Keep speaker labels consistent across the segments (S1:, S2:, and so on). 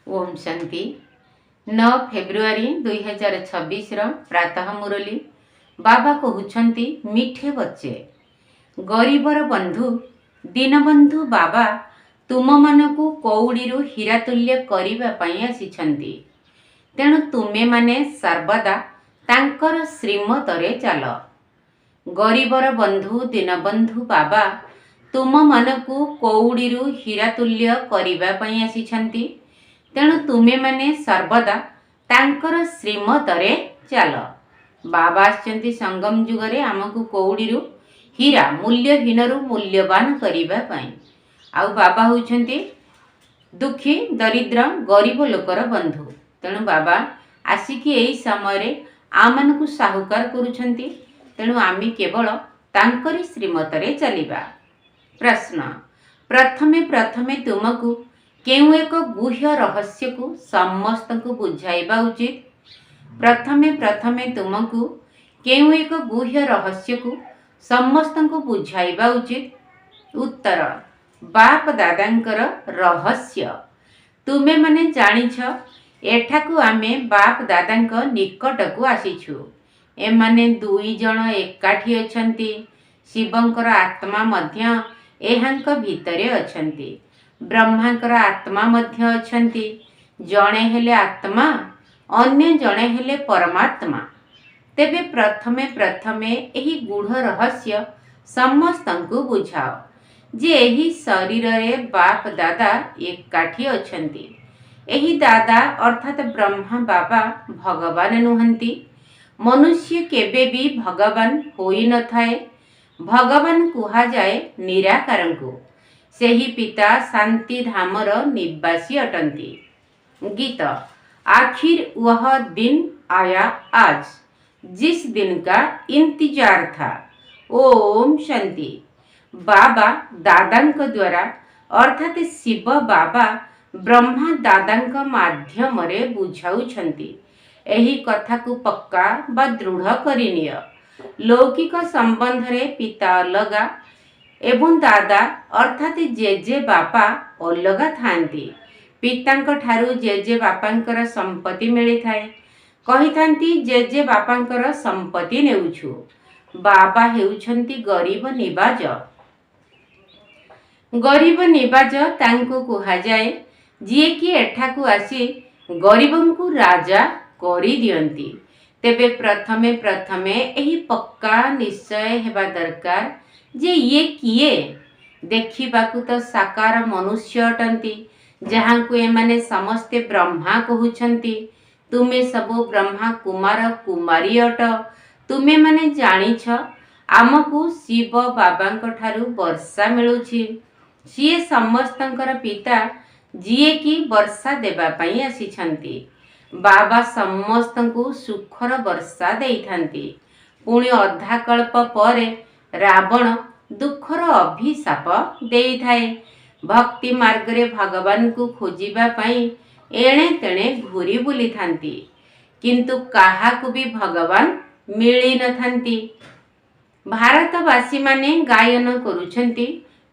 S1: Om Shanti 9 February 2026 प्रातः मुरली बाबा कहउछंती मीठे बच्चे गरीबर बंधु दीनबंधु बाबा तुम मानकु कौड़ीरु हीरा तुल्य करिबा पई आसिछंती। तेणु तुमे माने सर्वदा तांकर श्रीमतरे चाल। गरीबर बंधु दीनबंधु बाबा तुम मानकु कौड़ीरु हीरा तुल्य करिबा पई आसिछंती। तेणु तुमे माने सर्वदा तांकर श्रीमतरे चाल। बाबा आछंती संगम जुगरे आमको कौड़ीरु हीरा मूल्यहीन रु मूल्यवान करिबा पई। आउ बाबा होउछंती दुखी दरिद्र गरीब लोकर बंधु। तेणु बाबा आसिकी एई समय रे आमनकु साहुकार करूछंती। तेणु आमी केवल तांकरी श्रीमतरे चलिबा। प्रश्न प्रथमे प्रथमे तुमको केउ एक गुह्य रहस्य को समस्त को बुझाइबा उचित। प्रथमे प्रथमे तुमको केउ एक गुह्य रहस्य को समस्त को बुझाइबा उचित। उत्तर बाप दादांकर रहस्य तुमे माने जानिछ। एठाकु आमे बाप दादांक निकट को आसीछु। एमाने दुई जण एकाठी अछंती। शिवंकर आत्मा मध्य एहांक भितरे अछंती। ब्रह्मांकर आत्मा मध्य अछंती। जणे हेले आत्मा अन्य जणे हेले परमात्मा। तेबे प्रथमे प्रथमे एही गूढ़ रहस्य समस्तंकु बुझाओ जे एही शरीर रे बाप दादा एकाठी अछंती। एही दादा अर्थात ब्रह्मा बाबा भगवान नुहंती। मनुष्य केबे भी भगवान होई न थाए। भगवान कुहा जाए निराकारंकु। सेही पिता शांति धामर निवासी अटंती। गीत आखिर वह दिन आया आज जिस दिन का इंतजार था। ओम शांति। बाबा दादांक द्वारा अर्थात शिव बाबा ब्रह्मा दादांक माध्यम रे बुझाउछंती। एही कथा को पक्का बा दृढ़ करिनिय। लौकिक संबंध रे पिता अलगा एवं दादा अर्थात जेजे बापा अलगा थांती। पितांक ठारू जेजे बापांकर संपत्ति मिली थाए। कही थांती जेजे बापांकर संपत्ति नेउछु। बाबा हेउछंती गरीब निबाज। गरीब निबाज तांको कुहा जाए जिए कि एठाकू आसी गरीबंकु राजा करी दियंती। तेबे प्रथमे प्रथमे एही पक्का निश्चय हेबा दरकार जे ये किए देखिबाकू तो साकार मनुष्य अटंती। जहां को एमाने समस्ते ब्रह्मा कहउछंती। तुमे सबो ब्रह्मा कुमार कुमारी अट। तुमे माने जानिछ आमको शिव बाबांक ठारू वर्षा मिलुछि। सिए समस्तंकर पिता जिए कि वर्षा देबा पई आसीछंती। बाबा समस्तंकु सुखर वर्षा देइथांती। पुणी अधा कल्प परे रावण दुखर अभिशाप देई थाए। भक्ति मार्ग रे भगवान को खोजिबा पई एणे तेणे घूरी बुली थांती। किंतु काहाकु भी भगवान मिली न थांती। भारतवासी माने गायन करूछंती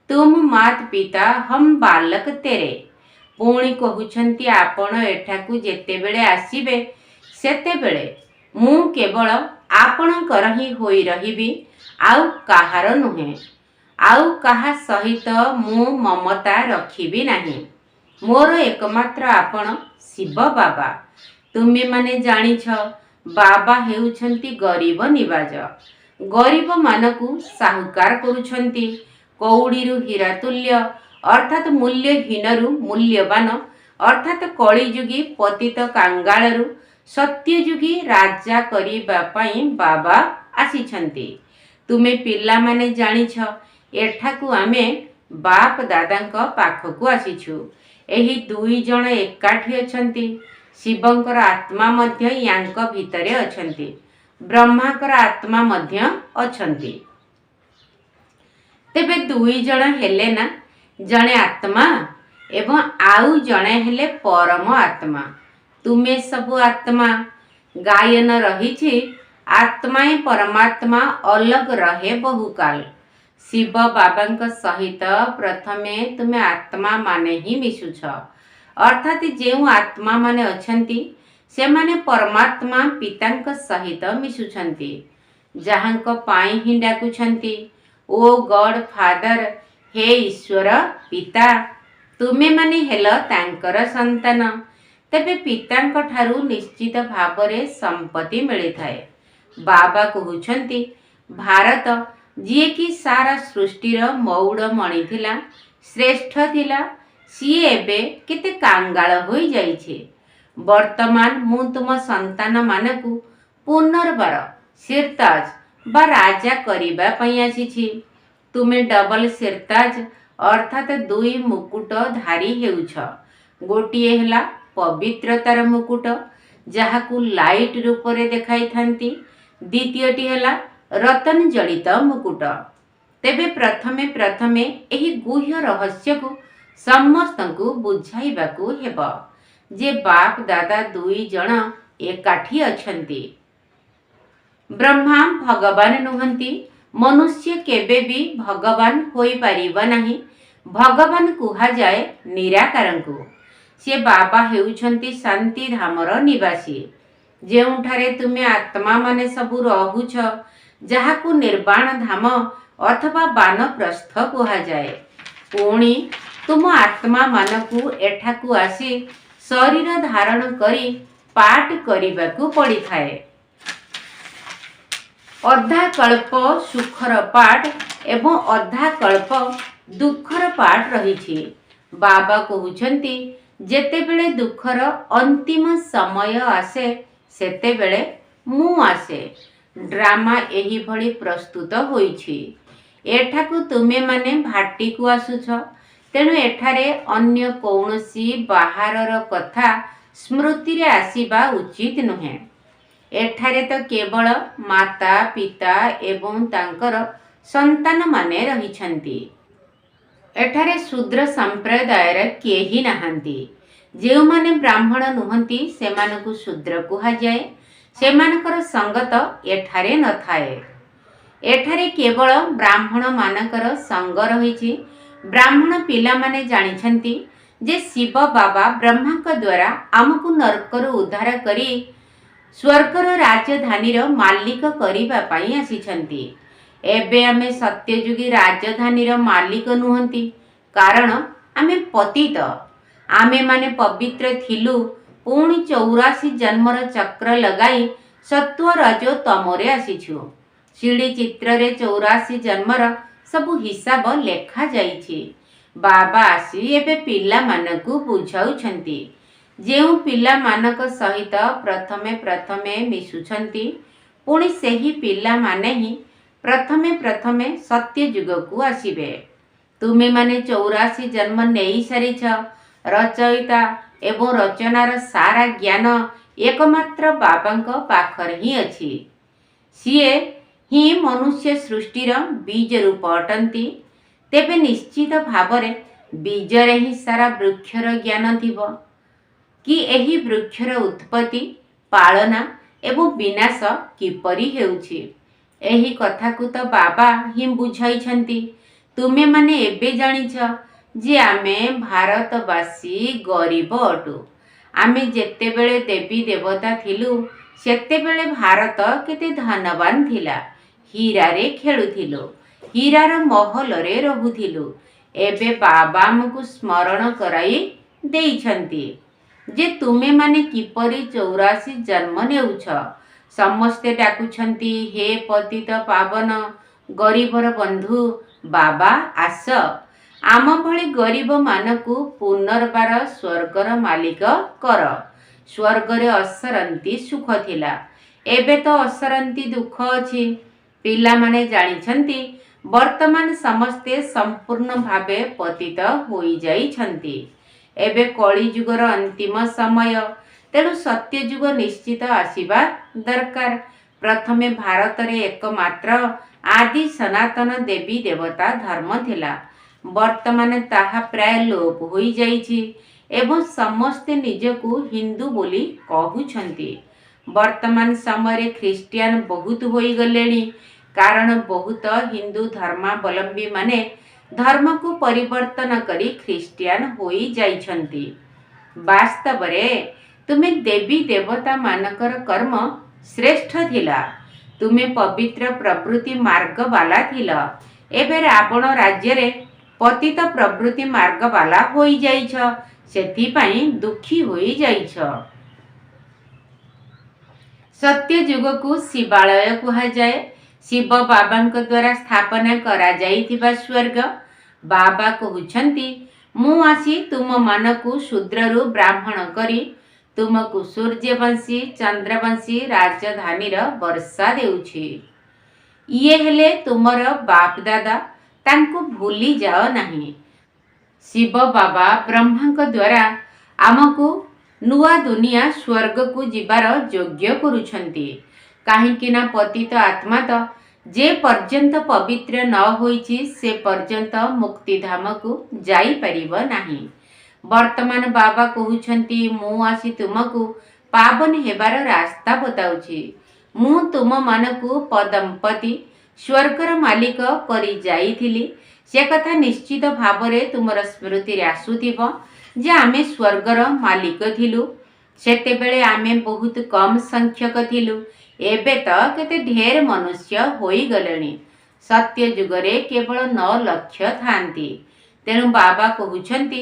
S1: तुम मात पिता हम बालक तेरे। पुणी कहउछंती आपण एठाकू जेते बेले आसीबे सेते बेले मु केवल आपणकर ही होई रहिबी आउ काहार नुहे। आउ काहा सहित मु ममता रखिबी नाही। मोर एकमात्र आपण शिव बाबा। तुमे माने जानिछ बाबा हेउछंती गरीब निबाज। गरीब मानकु साहुकार करूछंती। कौड़ीरु हीरा तुल्य अर्थात मूल्यहीन रु मूल्यवान अर्थात कलिजुगी पतित कांगालरु सत्यजुगी राजा करिबा पई बाबा आसीछंती। तुमे पिला माने जानिछ एठाकू आमे बाप दादांक पाखकू आसीछु। एही दुई जण एकाठी अछंती। शिवंकर आत्मा मध्य यांक भितरे अछंती। ब्रह्माकर आत्मा मध्य अछंती। तेबे दुई जण हेले ना जणे आत्मा एवं आउ जणे हेले परम आत्मा। तुमे सबु आत्मा। गायन रहिछि आत्माए परमात्मा अलग रहे बहुकाल। शिव बाबांक सहित प्रथमे तुमे आत्मा माने ही मिशुछ। अर्थात जो आत्मा माने अछंती सेमाने परमात्मा पितांक सहित मिशुछंती, जहांक पाई ही डाकुछंती ओ गॉड फादर, हे ईश्वर पिता, तुमे माने हेल तांकर संतान। तेबे पितांक ठारू निश्चित भावरे संपत्ति मिली थाए। बाबा कहउछंती भारत जी कि सारा सृष्टिर मौड़ मणि थिला, श्रेष्ठ थिला, सीए एबे केते कांगाल होई जाइछे। वर्तमान मु तुम संतान मानकु पुनर्बार सिरताज बा राजा करिबा पई आसीछि। तुमे डबल सिरताज अर्थात दुई मुकुट धारी हेउछ। गोटिए हेला पवित्रतार मुकुट जहाकु लाइट रूपरे देखाई थांती, द्वितीयटी हेला रतन जड़ित मुकुट। तेबे प्रथमे प्रथमे एही गुह्य रहस्य को समस्तंकु बुझाइबाकु हेबो जे बाप दादा दुई जण एकाठी अछंती। ब्रह्मा भगवान नुहंती, मनुष्य केबे भी भगवान होई परिबा नाही। भगवान कुहा जाए निराकारंकु। से बाबा हेउछंती शांति धामर निवासी, जेउठारे तुमे आत्मा माने सबु रहुछ, जहाकु निर्वाण धाम अथवा बानप्रस्थ कुहा जाए। पुणी तुम आत्मा मानकु एठाकु आसी शरीर धारण करी पाठ करिबाकु पड़ी थाए। अधा कल्प सुखर पाठ एवं अधा कल्प दुखर पाठ रही। बाबा कहउछंती जेतेबेले दुखर अंतिम समय आसे सेतेबेले मु आसे। ड्रामा एही भली प्रस्तुत होईछि। एठाकु तुमे माने भाटी को आसुछ, तेणु एठारे अन्य कौनसी बाहारर कथा स्मृति रे आसीबा उचित नुहे। एठारे तो केवल माता पिता एवं तांकर संतान माने रहिछंती। एठारे शूद्र संप्रदायर केही नाहंती। जेउ माने ब्राह्मण नुहंती सेमानकु शूद्र कुहा जाए। सेमानकर संगत एठारे न थाए। एठारे केवल ब्राह्मण मानकर संग रहिछि। ब्राह्मण पिला माने जानिछंती जे शिव बाबा ब्रह्माक द्वारा आमकु नरकरु उद्धार करी स्वर्गर राजधानीर मालिक करिबा पई आसिछंती। एबे आमे सत्ययुगी राजधानीर मालिक नुहंती, कारण आमे पतित। आमे माने पवित्र थिलु, पुणी 84 जन्मर चक्र लगाई सत्व रजो तमोरे आसीछु। सीढ़ी चित्र रे 84 जन्मर सबु हिसाब लेखा जाइछि। बाबा आसी एबे पिला मानकु बुझाउछंती। जेउ पिला मानक सहित प्रथमे प्रथमे मिशुछंती, पुणी सेही पिला माने ही प्रथमे प्रथमे सत्य युग को आसीबे। तुमे माने 84 जन्म नेई सारिछ। रचयिता एवं रचनार सारा ज्ञान एकमात्र बाबांक पाखर ही अछि। सीए ही मनुष्य सृष्टिर बीज रूप अटंती। तेबे निश्चित भावरे बीजरे ही सारा वृक्षर ज्ञान थिबो कि एही वृक्षर उत्पत्ति, पालना एवं विनाश किपरि हेउछि। एही कथा को तो बाबा ही बुझाइछंती। तुमे माने एबे जानिछ जे आमे भारतवासी गरीब अटु। आमे जेतेबेले देवी देवता थिलु सेतेबेले भारत केते धनवान थिला। हीरा रे खेलुथिलु, हीरार महल रे रहुथिलु। एबे बाबा हमकु स्मरण कराई देइछंती जे तुमे माने किपरि 84 जन्म नेउछ। समस्ते डाकुछंती हे पतित पावन गरीबर बंधु बाबा आस, आम भली गरीब मानकु पुनर्बार स्वर्गर मालिक कर। स्वर्गरे असरंती सुख थिला, एबे तो असरंती दुख अछि। पिला माने जानिछंती वर्तमान समस्ते संपूर्ण भावे पतित होई जाइछंती। एबे कली जुगर अंतिम समय, तेणु सत्य जुग निश्चित आसीबा दरकार। प्रथमे भारत रे एकमात्र आदि सनातन देवी देवता धर्म थिला। वर्तमान ताहा प्राय लोप होई जाइछि एवं समस्ते निजकु हिंदू बोली कहउछंती। वर्तमान समय रे ख्रिस्टियन बहुत होई गलेनी, कारण बहुत हिंदू धर्मावलंबी माने धर्म को परिवर्तन करी ख्रिस्टियन होई जाइछंती। ବାସ୍ତବରେ ତୁମେ ଦେବୀ ଦେବତା ମାନଙ୍କର କର୍ମ ଶ୍ରେଷ୍ଠ ଥିଲା। ତୁମେ ପବିତ୍ର ପ୍ରବୃତ୍ତି ମାର୍ଗ ବାଲା ଥିଲ। ଏବେ ରାବଣ ରାଜ୍ୟରେ ପତିତ ପ୍ରବୃତ୍ତି ମାର୍ଗ ବାଲା ହୋଇଯାଇଛ, ସେଥିପାଇଁ ଦୁଃଖୀ ହୋଇଯାଇଛ। ସତ୍ୟ ଯୁଗକୁ ଶିବାଳୟ କୁହାଯାଏ। ଶିବ ବାବାଙ୍କ ଦ୍ୱାରା ସ୍ଥାପନା କରାଯାଇଥିବା ସ୍ୱର୍ଗ। ବାବା କହୁଛନ୍ତି, ମୁଁ ଆସି ତୁମମାନଙ୍କୁ ଶୂଦ୍ରରୁ ବ୍ରାହ୍ମଣ କରି ତୁମକୁ ସୂର୍ଯ୍ୟବଂଶୀ ଚନ୍ଦ୍ରବଂଶୀ ରାଜଧାନୀର ବର୍ଷା ଦେଉଛି। ଇଏ ହେଲେ ତୁମର ବାପ ଦାଦା, ତାଙ୍କୁ ଭୁଲି ଯାଅ ନାହିଁ। ଶିବ ବାବା ବ୍ରହ୍ମାଙ୍କ ଦ୍ୱାରା ଆମକୁ ନୂଆ ଦୁନିଆ ସ୍ୱର୍ଗକୁ ଯିବାର ଯୋଗ୍ୟ କରୁଛନ୍ତି। କାହିଁକି ନା ପତିତ ଆତ୍ମା ତ ଯେ ପର୍ଯ୍ୟନ୍ତ ପବିତ୍ର ନ ହୋଇଛି ସେ ପର୍ଯ୍ୟନ୍ତ ମୁକ୍ତିଧାମକୁ ଯାଇପାରିବ ନାହିଁ। ବର୍ତ୍ତମାନ ବାବା କହୁଛନ୍ତି, ମୁଁ ଆସି ତୁମକୁ ପାବନ ହେବାର ରାସ୍ତା ବତାଉଛି। ମୁଁ ତୁମମାନଙ୍କୁ ପଦମ୍ପତି ସ୍ୱର୍ଗର ମାଲିକ କରି ଯାଇଥିଲି। ସେ କଥା ନିଶ୍ଚିତ ଭାବରେ ତୁମର ସ୍ମୃତିରେ ଆସୁଥିବ ଯେ ଆମେ ସ୍ୱର୍ଗର ମାଲିକ ଥିଲୁ। ସେତେବେଳେ ଆମେ ବହୁତ କମ୍ ସଂଖ୍ୟକ ଥିଲୁ। ଏବେ ତ କେତେ ଢେର ମନୁଷ୍ୟ ହୋଇଗଲେଣି। ସତ୍ୟ ଯୁଗରେ କେବଳ 9 ଲକ୍ଷ ଥାଆନ୍ତି। ତେଣୁ ବାବା କହୁଛନ୍ତି,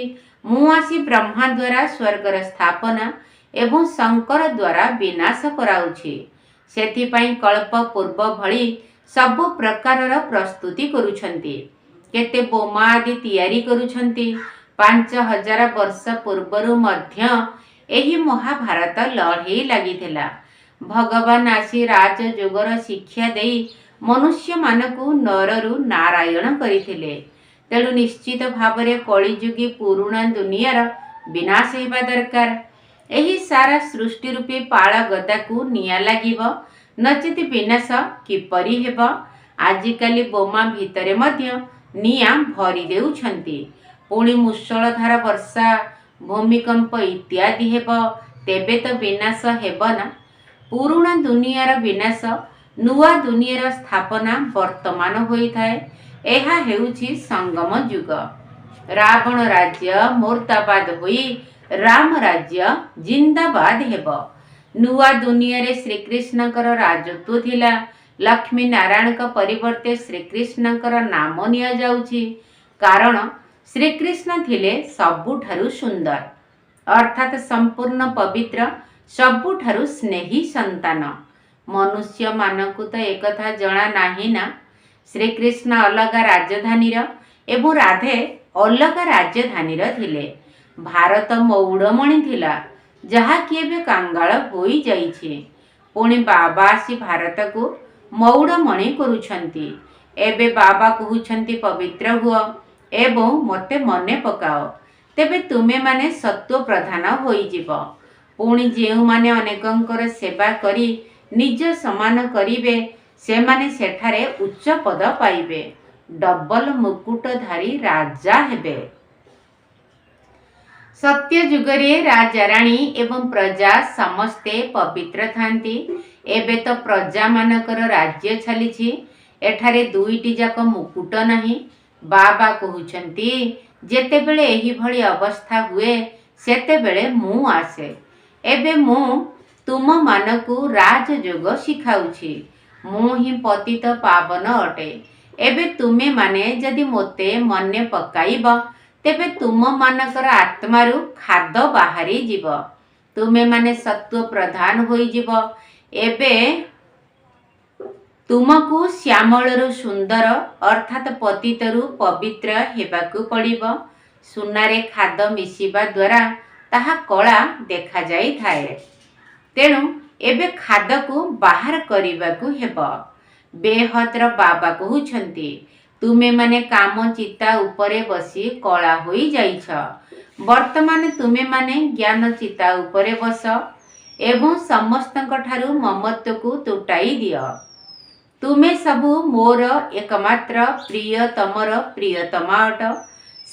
S1: ମୁଁ ଆସି ବ୍ରହ୍ମା ଦ୍ୱାରା ସ୍ୱର୍ଗର ସ୍ଥାପନା ଏବଂ ଶଙ୍କର ଦ୍ୱାରା ବିନାଶ କରାଉଛି। ସେଥିପାଇଁ କଳ୍ପ ପୂର୍ବ ଭଳି ସବୁ ପ୍ରକାରର ପ୍ରସ୍ତୁତି କରୁଛନ୍ତି। କେତେ ବୋମା ଆଦି ତିଆରି କରୁଛନ୍ତି। 5000 ବର୍ଷ ପୂର୍ବରୁ ମଧ୍ୟ ଏହି ମହାଭାରତ ଲଢ଼େଇ ଲାଗିଥିଲା। ଭଗବାନ ଆସି ରାଜଯୋଗର ଶିକ୍ଷା ଦେଇ ମନୁଷ୍ୟମାନଙ୍କୁ ନରରୁ ନାରାୟଣ କରିଥିଲେ। ତେଣୁ ନିଶ୍ଚିତ ଭାବରେ କଳିଯୁଗୀ ପୁରୁଣା ଦୁନିଆର ବିନାଶ ହେବା ଦରକାର। ଏହି ସାରା ସୃଷ୍ଟି ରୂପୀ ପାଳ ଗଦାକୁ ନିଆଁ ଲାଗିବ, ନଚେତ୍ ବିନାଶ କିପରି ହେବ? ଆଜିକାଲି ବୋମା ଭିତରେ ମଧ୍ୟ ନିଆଁ ଭରି ଦେଉଛନ୍ତି। ପୁଣି ମୂଷଳଧାର ବର୍ଷା, ଭୂମିକମ୍ପ ଇତ୍ୟାଦି ହେବ, ତେବେ ତ ବିନାଶ ହେବ ନା। ପୁରୁଣା ଦୁନିଆର ବିନାଶ, ନୂଆ ଦୁନିଆର ସ୍ଥାପନା ବର୍ତ୍ତମାନ ହୋଇଥାଏ। ଏହା ହେଉଛି ସଙ୍ଗମ ଯୁଗ। ରାବଣ ରାଜ୍ୟ ମୁର୍ଦାବାଦ ହୋଇ ରାମ ରାଜ୍ୟ ଜିନ୍ଦାବାଦ ହେବ। ନୂଆ ଦୁନିଆରେ ଶ୍ରୀକୃଷ୍ଣଙ୍କର ରାଜତ୍ୱ ଥିଲା। ଲକ୍ଷ୍ମୀ ନାରାୟଣଙ୍କ ପରିବର୍ତ୍ତେ ଶ୍ରୀକୃଷ୍ଣଙ୍କର ନାମ ନିଆଯାଉଛି। କାରଣ ଶ୍ରୀକୃଷ୍ଣ ଥିଲେ ସବୁଠାରୁ ସୁନ୍ଦର, ଅର୍ଥାତ୍ ସମ୍ପୂର୍ଣ୍ଣ ପବିତ୍ର, ସବୁଠାରୁ ସ୍ନେହୀ ସନ୍ତାନ। ମନୁଷ୍ୟମାନଙ୍କୁ ତ ଏକଥା ଜଣା ନାହିଁ ନା। ଶ୍ରୀକୃଷ୍ଣ ଅଲଗା ରାଜଧାନୀର ଏବଂ ରାଧେ ଅଲଗା ରାଜଧାନୀର ଥିଲେ। ଭାରତ ମୌଡ଼ମଣି ଥିଲା, ଯାହାକି ଏବେ କାଙ୍ଗାଳ ହୋଇଯାଇଛି। ପୁଣି ବାବା ଆସି ଭାରତକୁ ମୌଡ଼ମଣି କରୁଛନ୍ତି। ଏବେ ବାବା କହୁଛନ୍ତି, ପବିତ୍ର ହୁଅ ଏବଂ ମୋତେ ମନେ ପକାଅ, ତେବେ ତୁମେମାନେ ସତ୍ୱ ପ୍ରଧାନ ହୋଇଯିବ। ପୁଣି ଯେଉଁମାନେ ଅନେକଙ୍କର ସେବା କରି ନିଜ ସମାନ କରିବେ, ସେମାନେ ସେଠାରେ ଉଚ୍ଚ ପଦ ପାଇବେ, ଡବଲ ମୁକୁଟଧାରୀ ରାଜା ହେବେ। ସତ୍ୟ ଯୁଗରେ ରାଜାରାଣୀ ଏବଂ ପ୍ରଜା ସମସ୍ତେ ପବିତ୍ର ଥାନ୍ତି। ଏବେ ତ ପ୍ରଜାମାନଙ୍କର ରାଜ୍ୟ ଚାଲିଛି। ଏଠାରେ ଦୁଇଟି ଯାକ ମୁକୁଟ ନାହିଁ। ବାବା କହୁଛନ୍ତି, ଯେତେବେଳେ ଏହିଭଳି ଅବସ୍ଥା ହୁଏ, ସେତେବେଳେ ମୁଁ ଆସେ। ଏବେ ମୁଁ ତୁମମାନଙ୍କୁ ରାଜଯୋଗ ଶିଖାଉଛି। ମୁଁ ହିଁ ପତିତ ପାବନ ଅଟେ। ଏବେ ତୁମେମାନେ ଯଦି ମୋତେ ମନେ ପକାଇବ, ତେବେ ତୁମମାନଙ୍କର ଆତ୍ମାରୁ ଖାଦ ବାହାରି ଯିବ। ତୁମେମାନେ ସତ୍ୱ ପ୍ରଧାନ ହୋଇଯିବ। ଏବେ ତୁମକୁ ଶ୍ୟାମଳରୁ ସୁନ୍ଦର ଅର୍ଥାତ୍ ପତିତରୁ ପବିତ୍ର ହେବାକୁ ପଡ଼ିବ। ସୁନାରେ ଖାଦ ମିଶିବା ଦ୍ୱାରା ତାହା କଳା ଦେଖାଯାଇଥାଏ। ତେଣୁ ଏବେ ଖାଦକୁ ବାହାର କରିବାକୁ ହେବ। ବେହଦ୍ର ବାବା କହୁଛନ୍ତି, ତୁମେମାନେ କାମ ଚିତା ଉପରେ ବସି କଳା ହୋଇଯାଇଛ। ବର୍ତ୍ତମାନ ତୁମେମାନେ ଜ୍ଞାନ ଚିତା ଉପରେ ବସ ଏବଂ ସମସ୍ତଙ୍କଠାରୁ ମମତ୍ୱକୁ ତୁଟାଇ ଦିଅ। ତୁମେ ସବୁ ମୋର ଏକମାତ୍ର ପ୍ରିୟତମର ପ୍ରିୟତମା ଅଟ।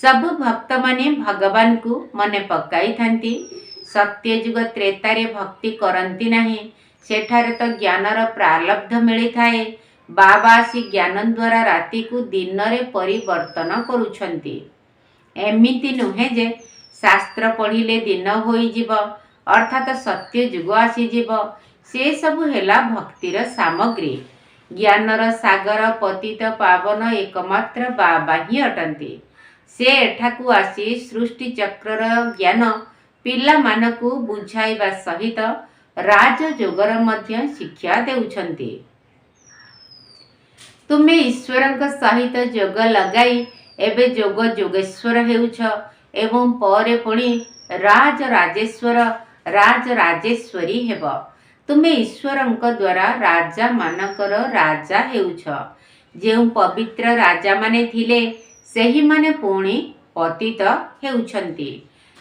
S1: ସବୁ ଭକ୍ତମାନେ ଭଗବାନଙ୍କୁ ମନେ ପକାଇଥାନ୍ତି। ସତ୍ୟଯୁଗ ତ୍ରେତାରେ ଭକ୍ତି କରନ୍ତି ନାହିଁ। ସେଠାରେ ତ ଜ୍ଞାନର ପ୍ରାରବ୍ଧ ମିଳିଥାଏ। ବାବା ଆସି ଜ୍ଞାନ ଦ୍ୱାରା ରାତିକୁ ଦିନରେ ପରିବର୍ତ୍ତନ କରୁଛନ୍ତି। ଏମିତି ନୁହେଁ ଯେ शास्त्र पढ़िले दिन होइजिब अर्थात सत्य जुग आसीजिब। से सबु हेला भक्तिर सामग्री। ज्ञानर सागर पतित पावन एकमात्र बाबा ही अटंती। से एठाकू आसी सृष्टि चक्रर ज्ञान पिला मानकू बुझाइबा सहित राजयोगर मध्य शिक्षा देउछंती। तुमे ईश्वरंक सहित जोग लगाई एबे जोग जोगेश्वर हेउछ एवं परे पुणी राज राजेश्वर राज राजेश्वरी हेब। तुमे ईश्वरंक द्वारा राजा मानकर राजा हेउछ। जेउ पवित्र राजा माने थिले सेही माने पुणी पतित हेउछंती।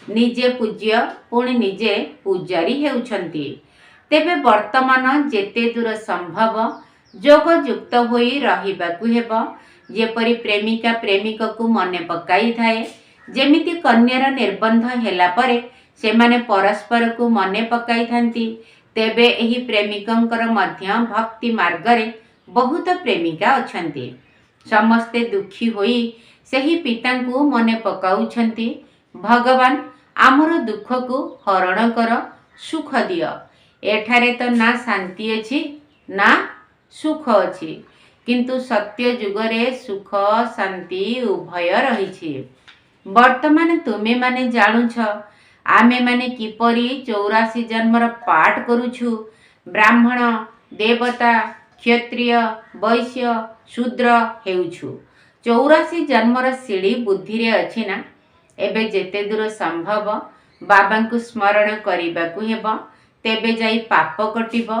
S1: निजे पूज्य पुणी निजे पूजारी हेउछंती। तेबे वर्तमान जेते दूर संभव जोगयुक्त होई रहिबाकू हेब। जेपरि प्रेमिका प्रेमिक को मने पकाई थाए, जेमिति कन्यार निर्बंध हेला परे सेमाने परस्पर को मने पकाई थांती, तेबे एही प्रेमिकंकर मध्य भक्ति मार्गरे बहुत प्रेमिका अछंती। समस्ते दुखी होई सेही पितांकू मने पकाउछंती। भगवान आमर दुख को हरण कर, सुख दियो। एठारे तो ना शांति अछि ना सुख अछि, किंतु सत्य जुगरे सुख शांति उभय रहिछि। वर्तमान तुमे माने जानुछ आमे माने किपरि 84 जन्मर पाठ करुछु। ब्राह्मण देवता क्षत्रिय वैश्य शूद्र हेउछु। 84 जन्मर सीढ़ी बुद्धि रे अछि ना। एबे जेते दूर संभव बाबांकु स्मरण करिबाकू हेब। तेबे जाई पाप कटिब।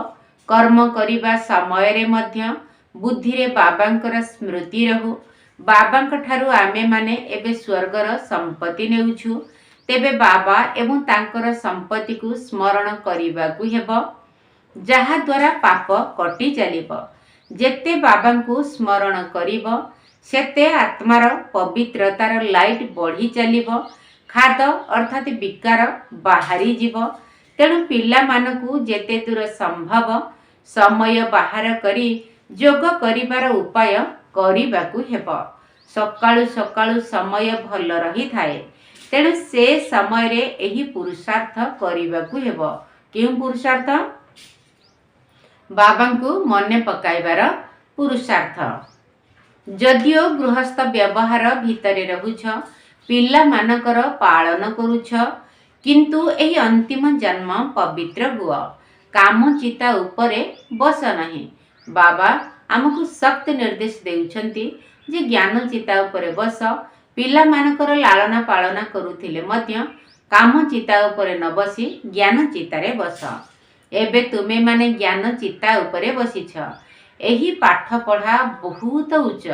S1: कर्म करिबा समय रे मध्य बुद्धि रे बाबांकर स्मृति रहु। बाबांक ठारू आमे माने एबे स्वर्गर संपत्ति नेउछु। तेबे बाबा एवं तांकर संपत्ति को स्मरण करिबाकू हेब, जहा द्वारा पाप कटि चलिब। जेते बाबांकु स्मरण करिब सेते आत्मार पवित्रतार लाइट बढ़ी चलिब। खाद अर्थात विकार बाहरी जीव। तेणु पिला मानकू जेते दूर संभव समय बाहर करी जोग करिबार उपाय करिबाकू हेब। सकाळु सकाळु समय भल रही थाए, तेणु से समय रे एही पुरुषार्थ करिबाकू हेब। केउ पुरुषार्थ? बाबांकू मने पकाइबार पुरुषार्थ। जदिओ गृहस्थ व्यवहार भितरे रहुछ, पिला मानकर पालन करुछ, किंतु एही अंतिम जन्म पवित्र हुआ। काम चिता उपरे बस नहीं। बाबा आमको सख्त निर्देश देउछंती जे ज्ञान चिता उपरे बस। पिला मानकर लालना पालना करुथिले मध्य काम चिता उपरे न बसी ज्ञान चितारे बस। एबे तुमे माने ज्ञान चिता उपरे बसीछ। एही पाठ पढ़ा बहुत उच्च।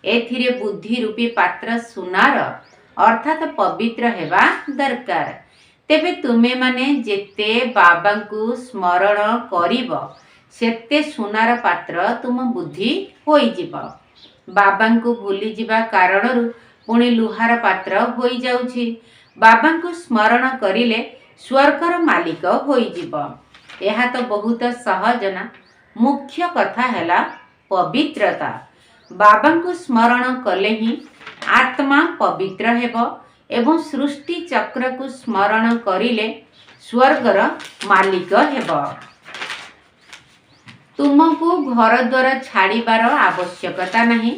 S1: एथिरे बुद्धि रूपी पात्र सुनार अर्थात पवित्र हेबा दरकार। तेबे तुमे माने जेते बाबांकू स्मरण करिब सेते सुनार पात्र तुम बुद्धि होई जिब। बाबांकू भूली जिबा कारणरू पुणी लुहार पात्र होई जाउछि। बाबांकू स्मरण करिले स्वर्गर मालिक होई जिब। एहा तो बहुत सहज ना। मुख्य कथा हैला पवित्रता। बाबांकू स्मरण कले ही आत्मा पवित्र हेब एवं सृष्टि चक्र को स्मरण करिले स्वर्गर मालिक हेब। तुमको घर द्वार छाड़िबार आवश्यकता नहीं।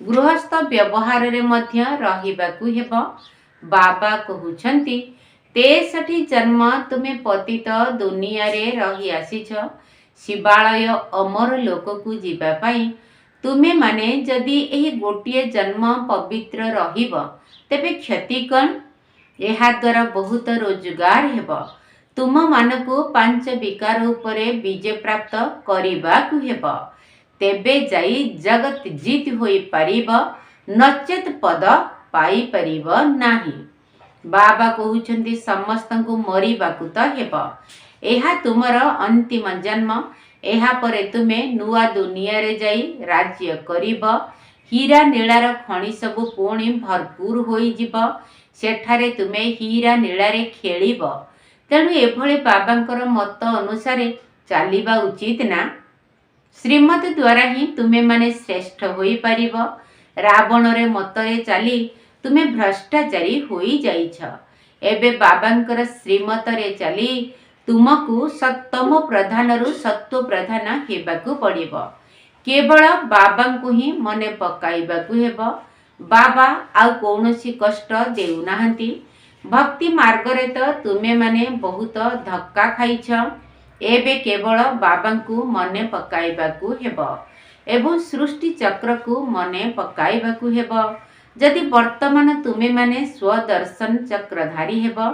S1: गृहस्थ व्यवहार रे मध्य रहिबाकू हेब। बाबा कहउछंती 63 जन्म तुमे पतित दुनिया रे रही आसीछ। शिवालय अमर लोक को जीवा पाई तुमे माने जदि एही गोटिए जन्म पवित्र रहिब तेबे क्षति कण? एहा द्वारा बहुत रोजगार हेब। तुम मानकू 5 विकार उपरे विजय प्राप्त करिबाकू हेब। तेबे जाई जगत जीत होई पारिब, नचेत पद पाई पारिब नाही। बाबा कहउछंती समस्तंकू मरिबाकू तो हेब। एहा तुमर अंतिम जन्म। एहा परे तुमे नुआ दुनिया रे जाई राज्य करिब। हीरा नीलार खଣି सबु पुणी भरपूर होई जिब। सेठारे तुमे हीरा नीलारे खेलिब। तेणु एभଳି बाबांकर मत अनुसारे चालिबा उचित ना। श्रीमत द्वारा ही तुमे माने श्रेष्ठ होई पारिब। रावण रे मतरे चाली तुमे भ्रष्टाचारी होई जाइछ। एबे बाबांकर श्रीमतरे चली तुमको सत्तम प्रधान सत्व प्रधान हेबाकू पड़िबो। केवल बाबा को ही मने पकाइबाकू हेबो। बाबा आउ कौनसी कष्ट देउनाहांती। भक्ति मार्ग रे तो तुमे माने बहुत धक्का खाइछ। एबे केवल बाबा को मने पकाइबाकू हेबो एवं सृष्टि चक्र को मने पकाइबाकू हेबो। जदि वर्तमान तुमे माने स्वदर्शन चक्रधारी हेबो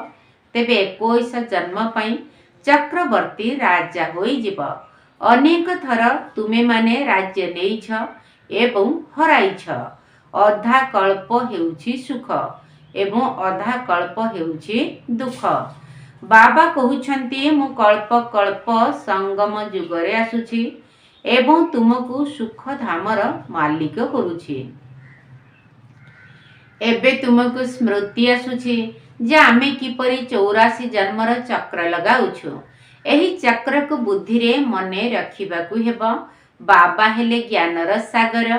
S1: तेबे 21 जन्म पई चक्रवर्ती राजा होई जिवो। अनेक थर तुमे माने राज्य नेइछ एवं हराइछ। अधा कल्प हेउछि सुख एवं अधा कल्प हेउछि दुख। बाबा कहउछंती मु कल्प कल्प संगम जुगरे आसुछि एवं तुमको सुख धामर मालिक करुछि। एबे तुमको स्मृति आसुछि जे आमे किपरि 84 जन्मर चक्र लगाउछु। एही चक्र को बुद्धि रे मने रखिबाकू हेबो। बाबा हेले ज्ञानर सागर।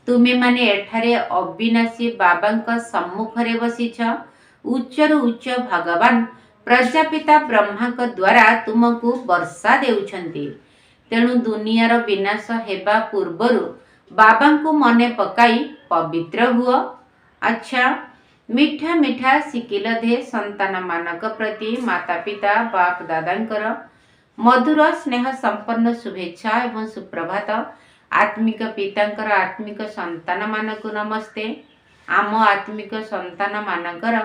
S1: तुमे माने एठारे अविनाशी बाबांक सम्मुख रे बसिछ। उच्चरु उच्च भगवान प्रजापिता ब्रह्मा को द्वारा तुमको वर्षा देउछंती। तेणु दुनियार विनाश हेबा पूर्वरु बाबांको मने पकाई पवित्र हुओ। अच्छा, मिठा मिठा सिकिल दे संतान मानक प्रति माता पिता बाप दादांकर मधुर स्नेह संपन्न शुभेच्छा एवं सुप्रभात। आत्मिक पितांकर आत्मिक संतान मानक नमस्ते। आम आत्मिक संतान मानकर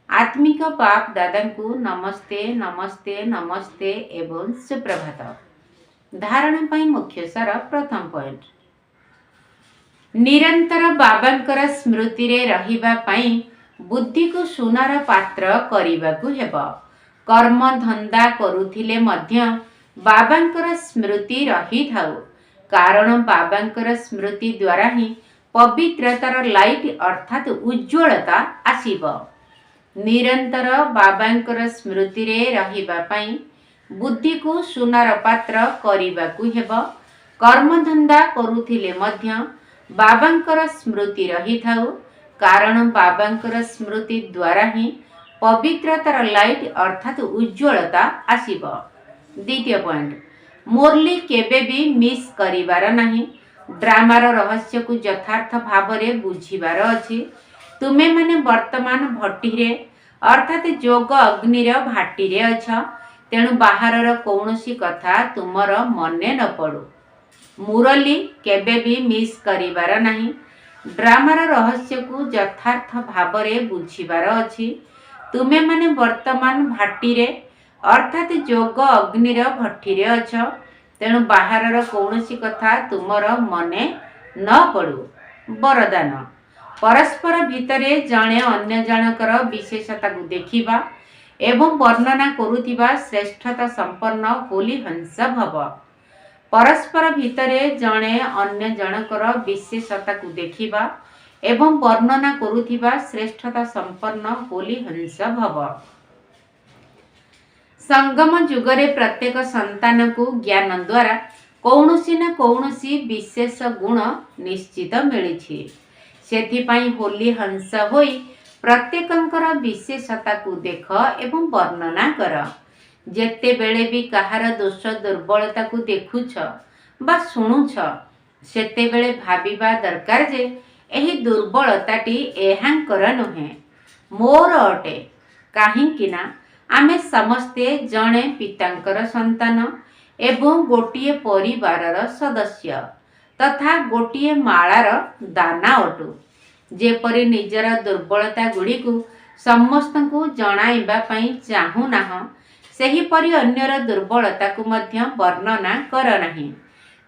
S1: आत्मिक बाप दादांकु नमस्ते नमस्ते नमस्ते एवं सुप्रभात। धारणा पाई मुख्य सार प्रथम पॉइंट, निरंतर बाबांकर स्मृति रे रहिबा पाई बुद्धि को सुनार पात्र करिबाकू हेबो। कर्म धंदा करुथिले मध्य बाबांकर स्मृति रही थाउ। कारण बाबांकर स्मृति द्वारा ही पवित्रतार लाइट अर्थात उज्ज्वलता आसीबो। निरंतर बाबांकर स्मृति रे रहिबा पाई बुद्धि को सुनार पात्र करिबाकू हेबो। कर्म धंदा करुथिले मध्य बाबांकर स्मृति रही थाउ। कारण बाबांकर स्मृति द्वारा ही पवित्रतार लाइट अर्थात उज्ज्वलता आसीबो। द्वितीय पॉइंट, मोरली केबे भी मिस करिवार नाही। ड्रामार रहस्य को यथार्थ भाव रे बुझिबार अछि। तुमे माने वर्तमान भट्टी रे अर्थात जोग अग्निर भाटी रे अछ। तेणु बाहरर कौनसी कथा तुमर मने न पड़ू। मुरली केबे भी मिस करिवार नाही। ड्रामार रहस्य को यथार्थ भाव रे बुझिबार अछि। तुमे माने वर्तमान भाटी रे अर्थात जोग अग्निर भट्टी रे अछ। तेणु बाहरर कौनसी कथा तुमर मने न पड़ू। वरदान, परस्पर भितरे जणे अन्य जनकर विशेषता को देखिबा एवं वर्णना करुथिबा श्रेष्ठता संपन्न होली हंस भव। परस्पर भितरे जणे अन्य जनकर विशेषता को देखिबा एवं वर्णना करुथिबा श्रेष्ठता संपन्न होली हंस भव। संगम जुगरे प्रत्येक संतान को ज्ञान द्वारा कौनसी न कौनसी विशेष गुण निश्चित मिलिछि। सेथिपाई होली हंस होई प्रत्येकंकर विशेषता को देख एवं वर्णना कर। जेते बेले भी कहार दोष दुर्बलता को देखुछ बा शुणुछ सेते बेले भाबिबा दरकार जे एही दुर्बलताटी एहांकर नुहे मोर अटे। काहींकिना आमे समस्ते जणे पितांकर संतान एवं गोटिए परिवारर सदस्य तथा गोटिए माଳାର दाना अटु। जेपरि निजर दुर्बलता गुड़ी को समस्त को जणाइबा पई चाहू नाह सेहीपरि अन्यर दुर्बलता को मध्य वर्णना कर नाही।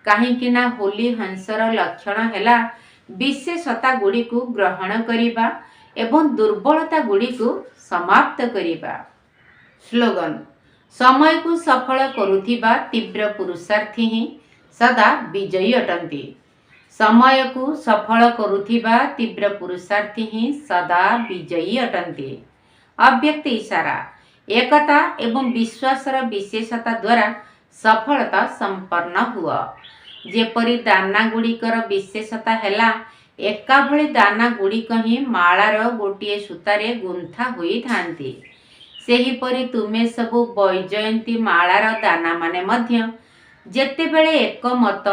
S1: काहींकिना होली हंसर लक्षण हेला विशेषता गुड़ी को ग्रहण करिबा एवं दुर्बलता गुड़ी को समाप्त करिबा। स्लोगन, समय को सफल करुथिबा तीव्र पुरुषार्थी ही सदा विजयी अटंती। समय को सफल करुथिबा तीव्र पुरुषार्थी ही सदा विजयी अटंती। अव्यक्त इशारा, एकता एवं विश्वासर विशेषता द्वारा सफलता संपन्न हुआ। जेपरि दाना गुड़िकर विशेषता हेला एका भली दाना गुड़िक ही माଳାର गोटिए सूतारे गुंथा होई थांती। ସେହିପରି ତୁମେ ସବୁ ବୈଜୟନ୍ତୀ ମାଳାର ଦାନାମାନେ ମଧ୍ୟ ଯେତେବେଳେ ଏକମତ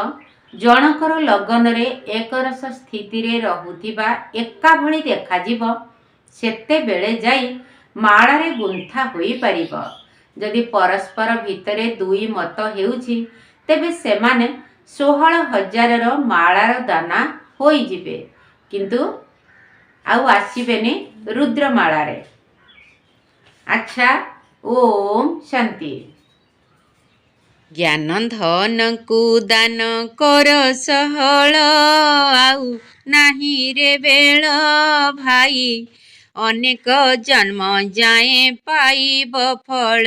S1: ଜଣକର ଲଗନରେ ଏକରସ ସ୍ଥିତିରେ ରହୁଥିବା ଏକା ଭଳି ଦେଖାଯିବ, ସେତେବେଳେ ଯାଇ ମାଳାରେ ଗୁନ୍ଥା ହୋଇପାରିବ। ଯଦି ପରସ୍ପର ଭିତରେ ଦୁଇ ମତ ହେଉଛି, ତେବେ ସେମାନେ 16,000ର ମାଳାର ଦାନା ହୋଇଯିବେ, କିନ୍ତୁ ଆଉ ଆସିବେନି ରୁଦ୍ରମାଳାରେ। ଆଚ୍ଛା, ଓମ୍ ଶାନ୍ତି। ଜ୍ଞାନ ଧନକୁ ଦାନ କର ସହଳ, ଆଉ ନାହିଁ ରେ ବେଳ ଭାଇ। ଅନେକ ଜନ୍ମ ଯାଏଁ ପାଇବ ଫଳ,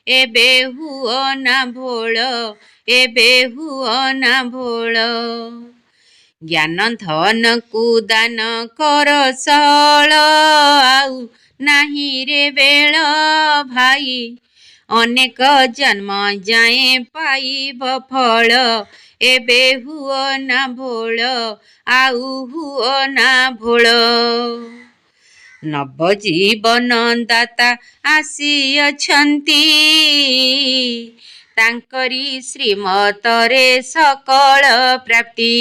S1: ଏବେ ହୁଅ ନା ଭୋଳ, ଏବେ ହୁଅ ନା ଭୋଳ। ଜ୍ଞାନ ଧନକୁ ଦାନ କର ସହଳ, ଆଉ ନାହିଁ ରେ ବେଳ ଭାଇ। ଅନେକ ଜନ୍ମ ଯାଏଁ ପାଇବ ଫଳ, ଏବେ ହୁଅ ନା ଭୋଳ, ଆଉ ହୁଅ ନା ଭୋଳ। ନବଜୀବନ ଦାତା ଆସିଅଛନ୍ତି, ତାଙ୍କରି ଶ୍ରୀମତରେ ସକଳ ପ୍ରାପ୍ତି।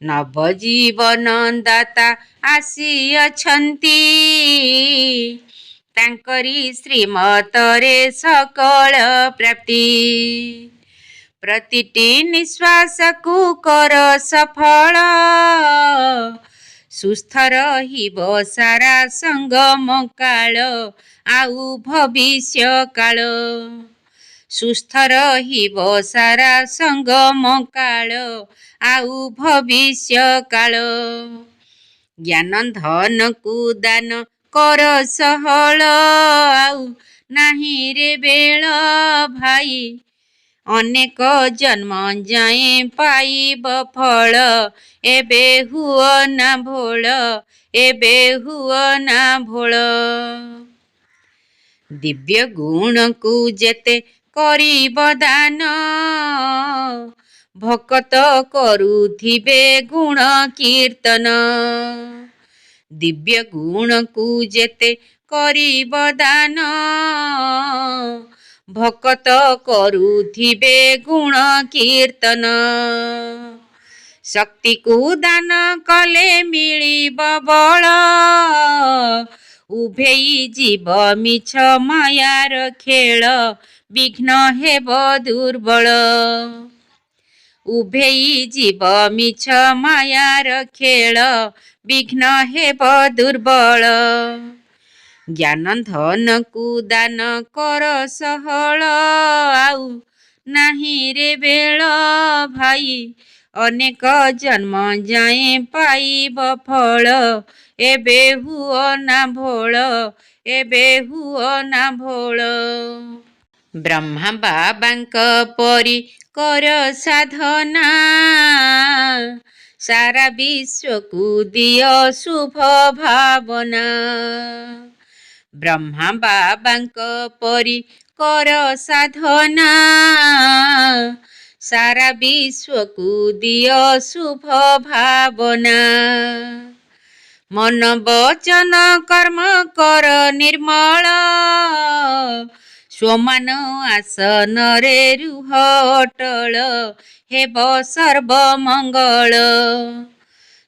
S1: ନବଜୀବନ ଦାତା ଆସିଅଛନ୍ତି, ତାଙ୍କରି ଶ୍ରୀମତରେ ସକଳ ପ୍ରାପ୍ତି। ପ୍ରତିଟି ନିଶ୍ୱାସକୁ କର ସଫଳ, ସୁସ୍ଥ ରହିବ ସାରା ସଙ୍ଗମ କାଳ, ଆଉ ଭବିଷ୍ୟ କାଳ। ସୁସ୍ଥ ରହିବ ସାରା ସଙ୍ଗମ କାଳ, ଆଉ ଭବିଷ୍ୟ କାଳ। ଜ୍ଞାନ ଧନକୁ ଦାନ କର ସହଳ, ଆଉ ନାହିଁ ରେ ବେଳ ଭାଇ। ଅନେକ ଜନ୍ମ ଯାଏଁ ପାଇବ ଫଳ, ଏବେ ହୁଅ ନା ଭୋଳ, ଏବେ ହୁଅ ନା ଭୋଳ। ଦିବ୍ୟ ଗୁଣକୁ ଯେତେ କରିବ ଦାନ, ଭକତ କରୁଥିବେ ଗୁଣ କୀର୍ତ୍ତନ। ଦିବ୍ୟ ଗୁଣକୁ ଯେତେ କରିବ ଦାନ, ଭକତ କରୁଥିବେ ଗୁଣ କୀର୍ତ୍ତନ। ଶକ୍ତିକୁ ଦାନ କଲେ ମିଳିବ ବଳ, ଉଭେଇ ଯିବ ମିଛ ମାୟାର ଖେଳ, ବିଘ୍ନ ହେବ ଦୁର୍ବଳ। ଉଭେଇ ଯିବ ମିଛ ମାୟାର ଖେଳ, ବିଘ୍ନ ହେବ ଦୁର୍ବଳ। ଜ୍ଞାନ ଧନକୁ ଦାନ କର ସହଳ, ଆଉ ନାହିଁ ରେ ବେଳ ଭାଇ। ଅନେକ ଜନ୍ମ ଯାଏଁ ପାଇବ ଫଳ, ଏବେ ହୁଅ ନା ଭୋଳ, ଏବେ ହୁଅ ନା ଭୋଳ। ବ୍ରହ୍ମା ବାବାଙ୍କ ପରି କର ସାଧନା, ସାରା ବିଶ୍ୱକୁ ଦିଅ ଶୁଭ ଭାବନା। ବ୍ରହ୍ମା ବାବାଙ୍କ ପରି କର ସାଧନା, ସାରା ବିଶ୍ୱକୁ ଦିଅ ଶୁଭ ଭାବନା। ମନ ବଚନ କର୍ମ କର ନିର୍ମଳ, ସ୍ୱମାନ ଆସନରେ ରୁହ ଅଟଳ, ହେବ ସର୍ବମଙ୍ଗଳ।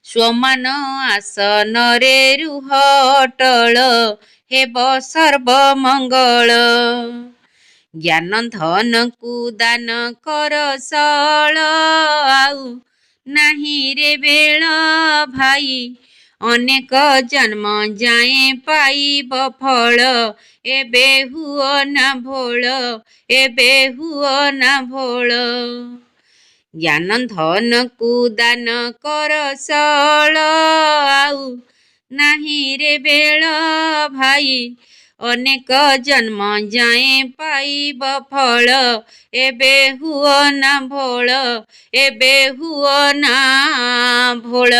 S1: ସ୍ୱମାନ ଆସନରେ ରୁହ ଅଟଳ, ହେବ ସର୍ବମଙ୍ଗଳ। ଜ୍ଞାନ ଧନକୁ ଦାନ କର ସହଳ, ଆଉ ନାହିଁ ରେ ବେଳ ଭାଇ। ଅନେକ ଜନ୍ମ ଯାଏଁ ପାଇବ ଫଳ, ଏବେ ହୁଅ ନା ଭୋଳ, ଏବେ ହୁଅ ନା ଭୋଳ। ଜ୍ଞାନ ଧନକୁ ଦାନ କର ସହଳ, ଆଉ ନାହିଁ ରେ ବେଳ ଭାଇ। ଅନେକ ଜନ୍ମ ଯାଏଁ ପାଇବ ଫଳ, ଏବେ ହୁଅ ନା ଭୋଳ, ଏବେ ହୁଅ ନା ଭୋଳ।